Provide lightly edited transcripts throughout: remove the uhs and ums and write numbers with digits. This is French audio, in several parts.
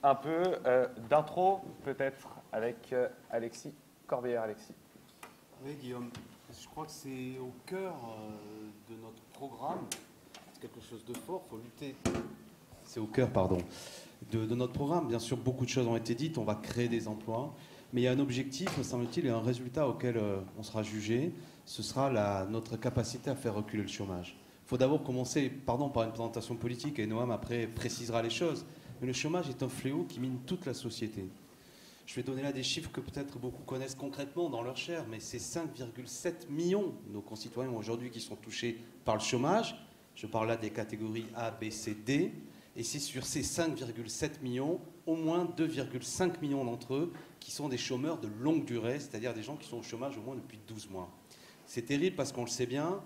un peu d'intro, peut-être, avec Alexis Corbière. Alexis. Oui, Guillaume, je crois que c'est au cœur de notre programme. C'est quelque chose de fort, il faut lutter. C'est au cœur, pardon, de notre programme. Bien sûr, beaucoup de choses ont été dites, on va créer des emplois. Mais il y a un objectif, me semble-t-il, et un résultat auquel on sera jugé. Ce sera notre capacité à faire reculer le chômage. Il faut d'abord commencer par une présentation politique, et Noam après précisera les choses. Mais le chômage est un fléau qui mine toute la société. Je vais donner là des chiffres que peut-être beaucoup connaissent concrètement dans leur chair, mais c'est 5,7 millions de nos concitoyens aujourd'hui qui sont touchés par le chômage. Je parle là des catégories A, B, C, D. Et c'est sur ces 5,7 millions, au moins 2,5 millions d'entre eux qui sont des chômeurs de longue durée, c'est-à-dire des gens qui sont au chômage au moins depuis 12 mois. C'est terrible parce qu'on le sait bien,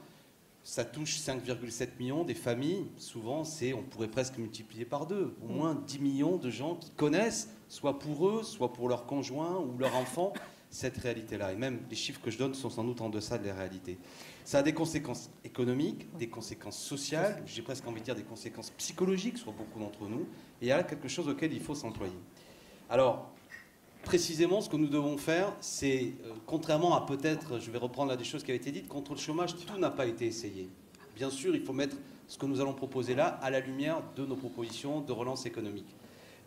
ça touche 5,7 millions des familles. Souvent, on pourrait presque multiplier par deux. Au moins 10 millions de gens qui connaissent, soit pour eux, soit pour leurs conjoints ou leurs enfants, cette réalité-là. Et même les chiffres que je donne sont sans doute en deçà de la réalité. Ça a des conséquences économiques, des conséquences sociales, j'ai presque envie de dire des conséquences psychologiques sur beaucoup d'entre nous. Et il y a là quelque chose auquel il faut s'employer. Alors, précisément, ce que nous devons faire, c'est, contrairement à peut-être, je vais reprendre là des choses qui avaient été dites, contre le chômage, tout n'a pas été essayé. Bien sûr, il faut mettre ce que nous allons proposer là à la lumière de nos propositions de relance économique.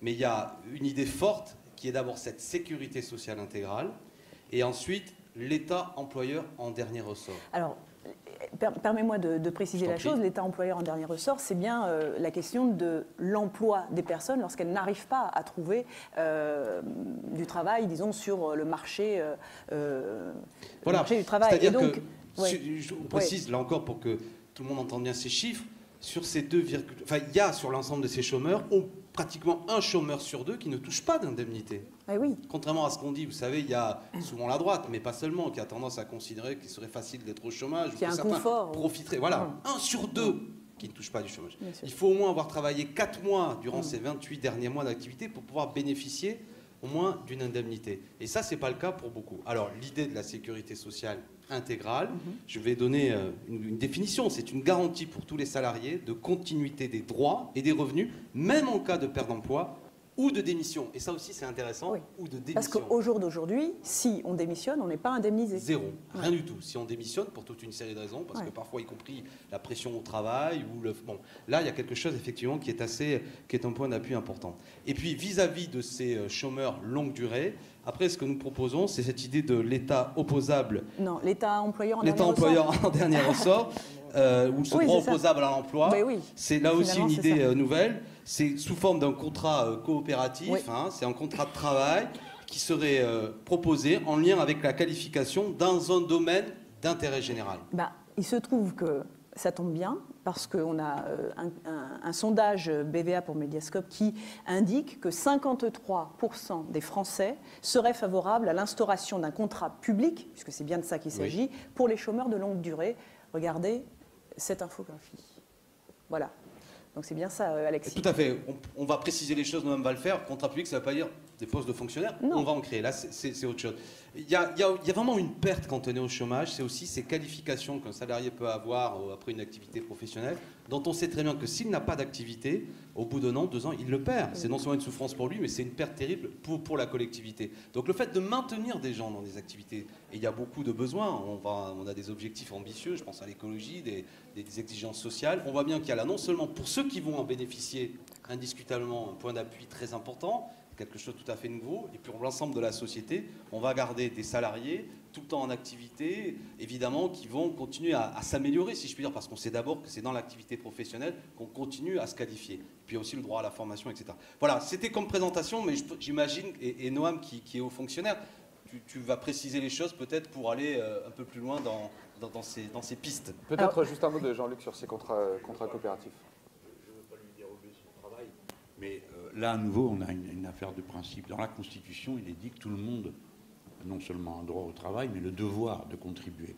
Mais il y a une idée forte qui est d'abord cette sécurité sociale intégrale et ensuite l'État employeur en dernier ressort. Alors, permets-moi de préciser la chose. L'État employeur en dernier ressort, c'est bien la question de l'emploi des personnes lorsqu'elles n'arrivent pas à trouver du travail, disons, sur le marché, marché du travail. C'est-à-dire que, je précise là encore pour que tout le monde entende bien ces chiffres, sur ces il y a sur l'ensemble de ces chômeurs, pratiquement un chômeur sur deux qui ne touche pas d'indemnité. Ah oui. Contrairement à ce qu'on dit, vous savez, il y a souvent la droite, mais pas seulement, qui a tendance à considérer qu'il serait facile d'être au chômage. Qu'il y a un confort. Profiterait. Voilà, un sur deux qui ne touche pas du chômage. Il faut au moins avoir travaillé 4 mois durant ces 28 derniers mois d'activité pour pouvoir bénéficier au moins d'une indemnité. Et ça, ce n'est pas le cas pour beaucoup. Alors, l'idée de la sécurité sociale intégrale, je vais donner une définition. C'est une garantie pour tous les salariés de continuité des droits et des revenus, même en cas de perte d'emploi ou de démission. Et ça aussi, c'est intéressant, ou de démission. Parce qu'au jour d'aujourd'hui, si on démissionne, on n'est pas indemnisé. Zéro, rien du tout. Si on démissionne, pour toute une série de raisons, parce que parfois, y compris la pression au travail, ou bon, là, il y a quelque chose, effectivement, qui est un point d'appui important. Et puis, vis-à-vis de ces chômeurs longue durée, après, ce que nous proposons, c'est cette idée de l'État opposable. Non, l'État employeur en dernier ressort. Ou ce droit opposable à l'emploi. C'est là aussi une idée nouvelle. C'est sous forme d'un contrat coopératif, c'est un contrat de travail qui serait proposé en lien avec la qualification dans un domaine d'intérêt général. Il se trouve que ça tombe bien parce qu'on a un sondage BVA pour Mediascope qui indique que 53% des Français seraient favorables à l'instauration d'un contrat public, puisque c'est bien de ça qu'il s'agit, pour les chômeurs de longue durée. Regardez cette infographie. Voilà. Donc c'est bien ça, Alexis. Tout à fait. On va préciser les choses, nous-mêmes va le faire. Contrat public, ça ne veut pas dire des postes de fonctionnaires. Non. On va en créer. Là, c'est autre chose. Il y a vraiment une perte quand on est au chômage. C'est aussi ces qualifications qu'un salarié peut avoir après une activité professionnelle, dont on sait très bien que s'il n'a pas d'activité, au bout d'un an, 2 ans, il le perd. C'est non seulement une souffrance pour lui, mais c'est une perte terrible pour la collectivité. Donc le fait de maintenir des gens dans des activités, et il y a beaucoup de besoins, on a des objectifs ambitieux, je pense à l'écologie, des exigences sociales. On voit bien qu'il y a là non seulement pour ceux qui vont en bénéficier, indiscutablement un point d'appui très important, quelque chose de tout à fait nouveau, et puis pour l'ensemble de la société, on va garder des salariés tout le temps en activité, évidemment, qui vont continuer à s'améliorer, si je puis dire, parce qu'on sait d'abord que c'est dans l'activité professionnelle qu'on continue à se qualifier. Puis aussi le droit à la formation, etc. Voilà, c'était comme présentation, mais j'imagine, et Noam qui est haut fonctionnaire, tu vas préciser les choses peut-être pour aller un peu plus loin dans ces pistes. Peut-être juste un mot de Jean-Luc sur ces contrats coopératifs. Je ne veux pas lui dérober son travail, mais là, à nouveau, on a une affaire de principe. Dans la Constitution, il est dit que tout le monde a non seulement un droit au travail, mais le devoir de contribuer.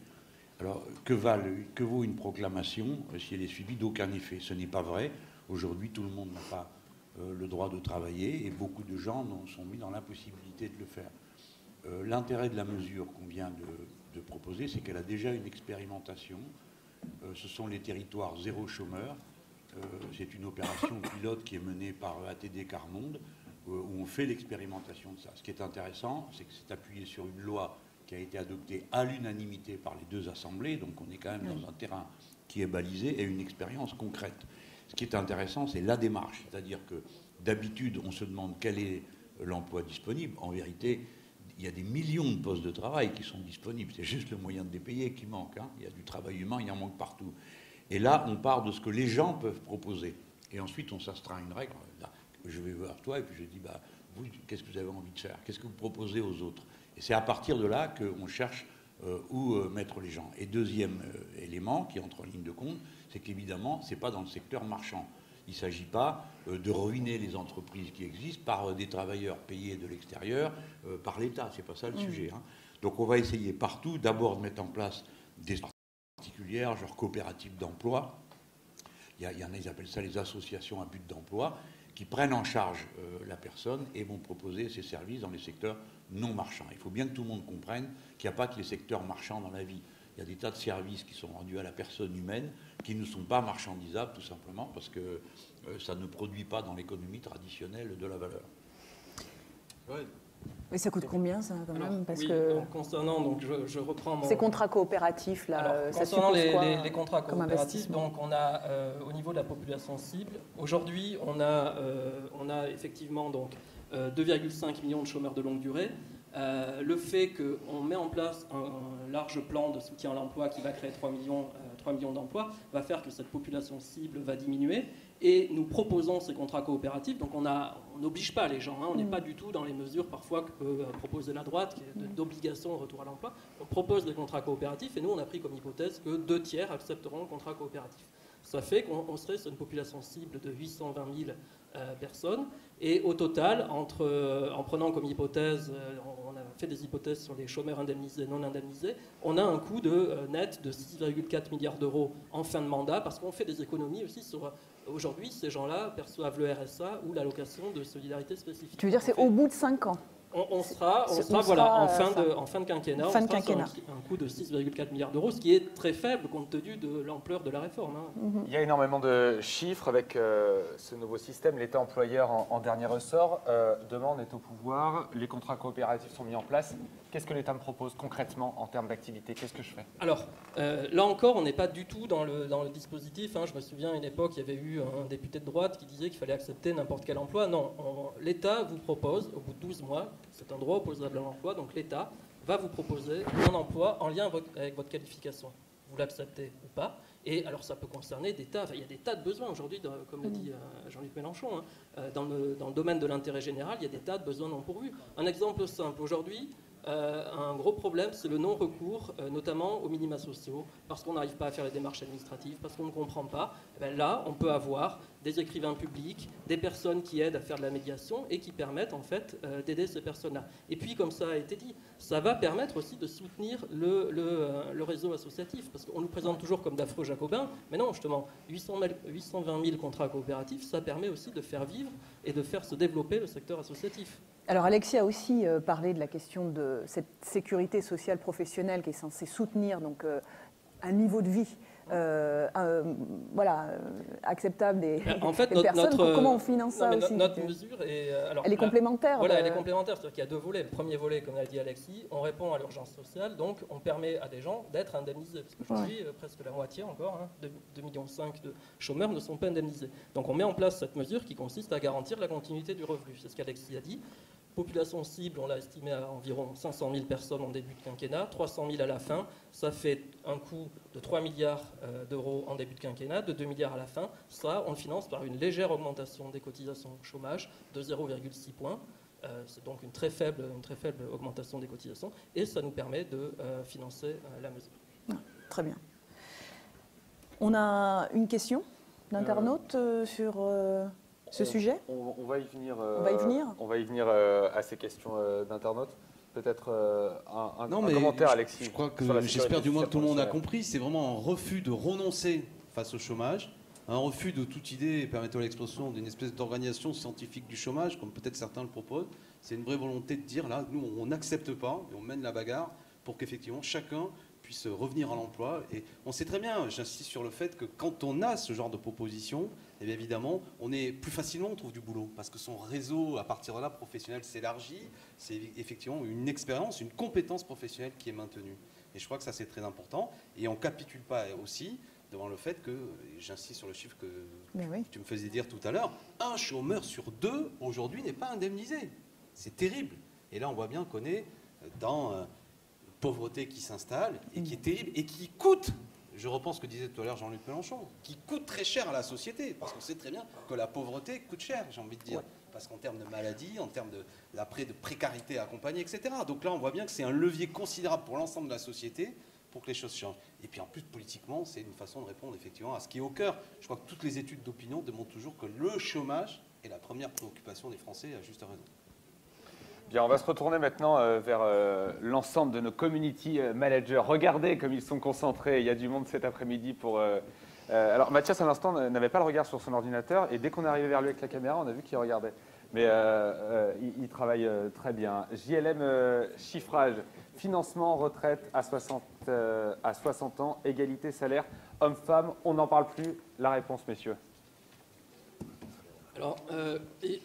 Alors, que vaut une proclamation si elle est suivie d'aucun effet? Ce n'est pas vrai. Aujourd'hui, tout le monde n'a pas le droit de travailler et beaucoup de gens sont mis dans l'impossibilité de le faire. L'intérêt de la mesure qu'on vient de proposer, c'est qu'elle a déjà une expérimentation. Ce sont les territoires zéro chômeur. C'est une opération pilote qui est menée par ATD Quart Monde. où on fait l'expérimentation de ça. Ce qui est intéressant, c'est que c'est appuyé sur une loi qui a été adoptée à l'unanimité par les deux assemblées, donc on est quand même dans un terrain qui est balisé et une expérience concrète. Ce qui est intéressant, c'est la démarche, c'est-à-dire que d'habitude, on se demande quel est l'emploi disponible. En vérité, il y a des millions de postes de travail qui sont disponibles, c'est juste le moyen de les payer qui manque, hein. Il y a du travail humain, il y en manque partout. Et là, on part de ce que les gens peuvent proposer. Et ensuite, on s'astreint à une règle. Là, je vais voir toi et puis je dis, bah, vous, qu'est-ce que vous avez envie de faire? Qu'est-ce que vous proposez aux autres? Et c'est à partir de là qu'on cherche où mettre les gens. Et deuxième élément qui entre en ligne de compte, c'est qu'évidemment, ce n'est pas dans le secteur marchand. Il ne s'agit pas de ruiner les entreprises qui existent par des travailleurs payés de l'extérieur, par l'État. Ce n'est pas ça le sujet, hein. Donc on va essayer partout d'abord de mettre en place des particulières, genre coopératives d'emploi. Il y en a, ils appellent ça les associations à but d'emploi, qui prennent en charge la personne et vont proposer ces services dans les secteurs non marchands. Il faut bien que tout le monde comprenne qu'il n'y a pas que les secteurs marchands dans la vie. Il y a des tas de services qui sont rendus à la personne humaine qui ne sont pas marchandisables tout simplement parce que ça ne produit pas dans l'économie traditionnelle de la valeur. Ouais. Et ça coûte combien ça quand même? Parce oui, que donc, concernant, donc je reprends mon... ces contrats coopératifs là, Alors, ça concernant suppose quoi les contrats comme coopératifs, investissement? donc on a au niveau de la population cible, aujourd'hui on a effectivement donc 2,5 millions de chômeurs de longue durée. Le fait qu'on met en place un large plan de soutien à l'emploi qui va créer 3 millions d'emplois va faire que cette population cible va diminuer. Et nous proposons ces contrats coopératifs. Donc on n'oblige pas les gens. Hein, on n'est pas du tout dans les mesures parfois que peut proposer la droite, d'obligation au retour à l'emploi. On propose des contrats coopératifs et nous on a pris comme hypothèse que 2/3 accepteront le contrat coopératif. Ça fait qu'on serait sur une population cible de 820 000 personnes. Et au total, en prenant comme hypothèse, on a fait des hypothèses sur les chômeurs indemnisés et non indemnisés, on a un coût net de 6,4 milliards d'euros en fin de mandat, parce qu'on fait des économies aussi sur... Aujourd'hui, ces gens-là perçoivent le RSA ou l'allocation de solidarité spécifique. Tu veux dire c'est au bout de 5 ans? On sera voilà, en fin de quinquennat, fin de on sera quinquennat. sur un coût de 6,4 milliards d'euros, ce qui est très faible compte tenu de l'ampleur de la réforme. Hein. Il y a énormément de chiffres avec ce nouveau système. L'État employeur en dernier ressort. Demain, on est au pouvoir. Les contrats coopératifs sont mis en place. Qu'est-ce que l'État me propose concrètement en termes d'activité? Qu'est-ce que je fais? Alors, là encore, on n'est pas du tout dans le dispositif. Hein. Je me souviens, à une époque, il y avait eu un député de droite qui disait qu'il fallait accepter n'importe quel emploi. Non, l'État vous propose, au bout de 12 mois, c'est un droit opposable à l'emploi, donc l'État va vous proposer un emploi en lien avec votre qualification. Vous l'acceptez ou pas. Et alors ça peut concerner des tas, il y a des tas de besoins aujourd'hui, comme l'a dit Jean-Luc Mélenchon, hein, dans le domaine de l'intérêt général, il y a des tas de besoins non pourvus. Un exemple simple, aujourd'hui, un gros problème, c'est le non-recours, notamment aux minima sociaux, parce qu'on n'arrive pas à faire les démarches administratives, parce qu'on ne comprend pas. Là, on peut avoir des écrivains publics, des personnes qui aident à faire de la médiation et qui permettent en fait d'aider ces personnes-là. Et puis, comme ça a été dit, ça va permettre aussi de soutenir le réseau associatif, parce qu'on nous présente toujours comme d'affreux jacobins, mais non, justement, 820 000 contrats coopératifs, ça permet aussi de faire vivre et de faire se développer le secteur associatif. Alors Alexis a aussi parlé de la question de cette sécurité sociale professionnelle qui est censée soutenir donc, un niveau de vie acceptable des personnes. Comment on finance ça aussi? Notre mesure est... elle est complémentaire. Voilà, elle est complémentaire. C'est-à-dire qu'il y a deux volets. Le premier volet, comme l'a dit Alexis, on répond à l'urgence sociale, donc on permet à des gens d'être indemnisés. Parce qu'aujourd'hui, presque la moitié encore, 2,5 millions de chômeurs ne sont pas indemnisés. Donc on met en place cette mesure qui consiste à garantir la continuité du revenu. C'est ce qu'Alexis a dit. Population cible, on l'a estimé à environ 500 000 personnes en début de quinquennat, 300 000 à la fin. Ça fait un coût de 3 milliards d'euros en début de quinquennat, de 2 milliards à la fin. Ça, on le finance par une légère augmentation des cotisations chômage de 0,6 points. C'est donc une très faible augmentation des cotisations. Et ça nous permet de financer la mesure. Très bien. On a une question d'internaute sur... ce sujet? On va y venir. On va y venir à ces questions d'internautes. Peut-être un Non, mais commentaire, Alexis. Je crois que j'espère du moins que tout le monde a compris. C'est vraiment un refus de renoncer face au chômage, un refus de toute idée, permettez-moi l'expression, d'une espèce d'organisation scientifique du chômage, comme peut-être certains le proposent. C'est une vraie volonté de dire, là, nous, on n'accepte pas et on mène la bagarre pour qu'effectivement chacun puisse puissent revenir à l'emploi. Et on sait très bien, j'insiste sur le fait que quand on a ce genre de proposition, eh bien évidemment, plus facilement on trouve du boulot, parce que son réseau, à partir de là, professionnel s'élargit. C'est effectivement une expérience, une compétence professionnelle qui est maintenue. Et je crois que ça, c'est très important. Et on ne capitule pas aussi devant le fait que, j'insiste sur le chiffre que tu me faisais dire tout à l'heure, un chômeur sur 2 aujourd'hui n'est pas indemnisé. C'est terrible. Et là, on voit bien qu'on est dans une pauvreté qui s'installe et qui est terrible et qui coûte, je reprends ce que disait tout à l'heure Jean-Luc Mélenchon, qui coûte très cher à la société. Parce qu'on sait très bien que la pauvreté coûte cher, j'ai envie de dire. Parce qu'en termes de maladie, en termes de précarité accompagnée, etc. Donc là, on voit bien que c'est un levier considérable pour l'ensemble de la société pour que les choses changent. Et puis en plus, politiquement, c'est une façon de répondre effectivement à ce qui est au cœur. Je crois que toutes les études d'opinion démontrent toujours que le chômage est la première préoccupation des Français, à juste raison. Bien, on va se retourner maintenant vers l'ensemble de nos community managers. Regardez comme ils sont concentrés. Il y a du monde cet après-midi pour... Alors Mathias, à l'instant, n'avait pas le regard sur son ordinateur. Et dès qu'on est arrivé vers lui avec la caméra, on a vu qu'il regardait. Mais il travaille très bien. JLM chiffrage, financement, retraite à 60 ans, égalité salaire, homme-femme, on n'en parle plus. La réponse, messieurs. Alors,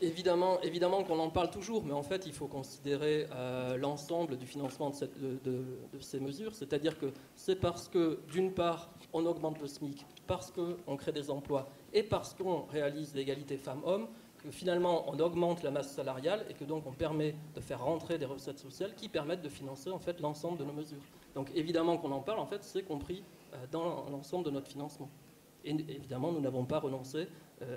évidemment qu'on en parle toujours, mais en fait, il faut considérer l'ensemble du financement de ces mesures. C'est-à-dire que c'est parce que, d'une part, on augmente le SMIC, parce qu'on crée des emplois et parce qu'on réalise l'égalité femmes-hommes, que finalement, on augmente la masse salariale et que donc on permet de faire rentrer des recettes sociales qui permettent de financer en fait l'ensemble de nos mesures. Donc, évidemment qu'on en parle, en fait, c'est compris dans l'ensemble de notre financement. Et évidemment, nous n'avons pas renoncé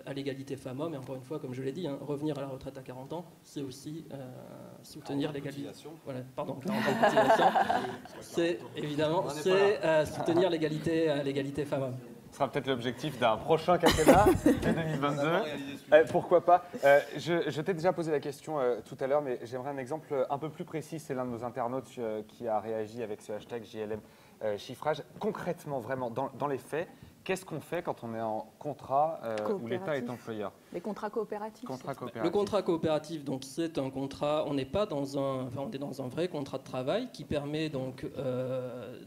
à l'égalité femmes-hommes. Et encore une fois, comme je l'ai dit, revenir à la retraite à 40 ans, c'est aussi soutenir l'égalité. Voilà, pardon, 40 ans de cotisation. C'est évidemment soutenir l'égalité femmes-hommes. Ce sera peut-être l'objectif d'un prochain quinquennat de 2022. Pourquoi pas. Je t'ai déjà posé la question tout à l'heure, mais j'aimerais un exemple un peu plus précis. C'est l'un de nos internautes qui a réagi avec ce hashtag JLM chiffrage. Concrètement, vraiment, dans les faits, qu'est-ce qu'on fait quand on est en contrat où l'État est employeur? Les contrats coopératifs. Le contrat coopératif, donc c'est un contrat. On n'est pas on est dans un vrai contrat de travail qui permet donc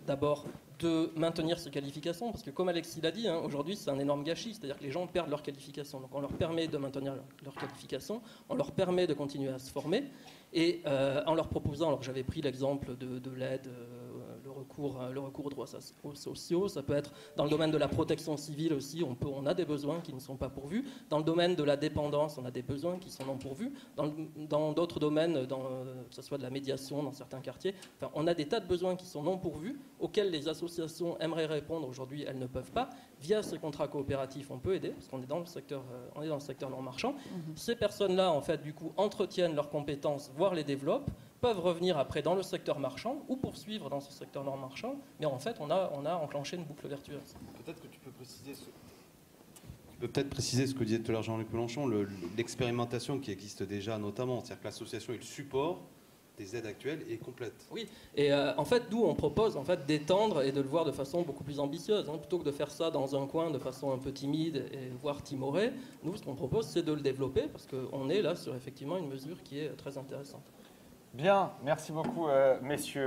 d'abord de maintenir ses qualifications, parce que comme Alexis l'a dit, aujourd'hui c'est un énorme gâchis, c'est-à-dire que les gens perdent leurs qualifications. Donc on leur permet de maintenir leurs qualifications, on leur permet de continuer à se former, et en leur proposant, alors j'avais pris l'exemple de l'aide, le recours aux droits sociaux, ça peut être dans le domaine de la protection civile aussi, on a des besoins qui ne sont pas pourvus. Dans le domaine de la dépendance, on a des besoins qui sont non pourvus. Dans d'autres domaines, que ce soit de la médiation dans certains quartiers, enfin, on a des tas de besoins qui sont non pourvus, auxquels les associations aimeraient répondre. Aujourd'hui, elles ne peuvent pas. Via ces contrats coopératifs, on peut aider, parce qu'on est dans le secteur, non marchand. Ces personnes-là, en fait, du coup, entretiennent leurs compétences, voire les développent, peuvent revenir après dans le secteur marchand ou poursuivre dans ce secteur non marchand, mais en fait on a enclenché une boucle vertueuse. Peut-être que tu peux préciser ce que disait tout à l'heure Jean-Luc Mélenchon, l'expérimentation qui existe déjà notamment, c'est-à-dire que l'association est le support des aides actuelles est complète. Oui, et en fait nous on propose en fait d'étendre et de le voir de façon beaucoup plus ambitieuse, plutôt que de faire ça dans un coin de façon un peu timide et voire timorée. Nous ce qu'on propose c'est de le développer parce qu'on est là sur effectivement une mesure qui est très intéressante. Bien, merci beaucoup messieurs.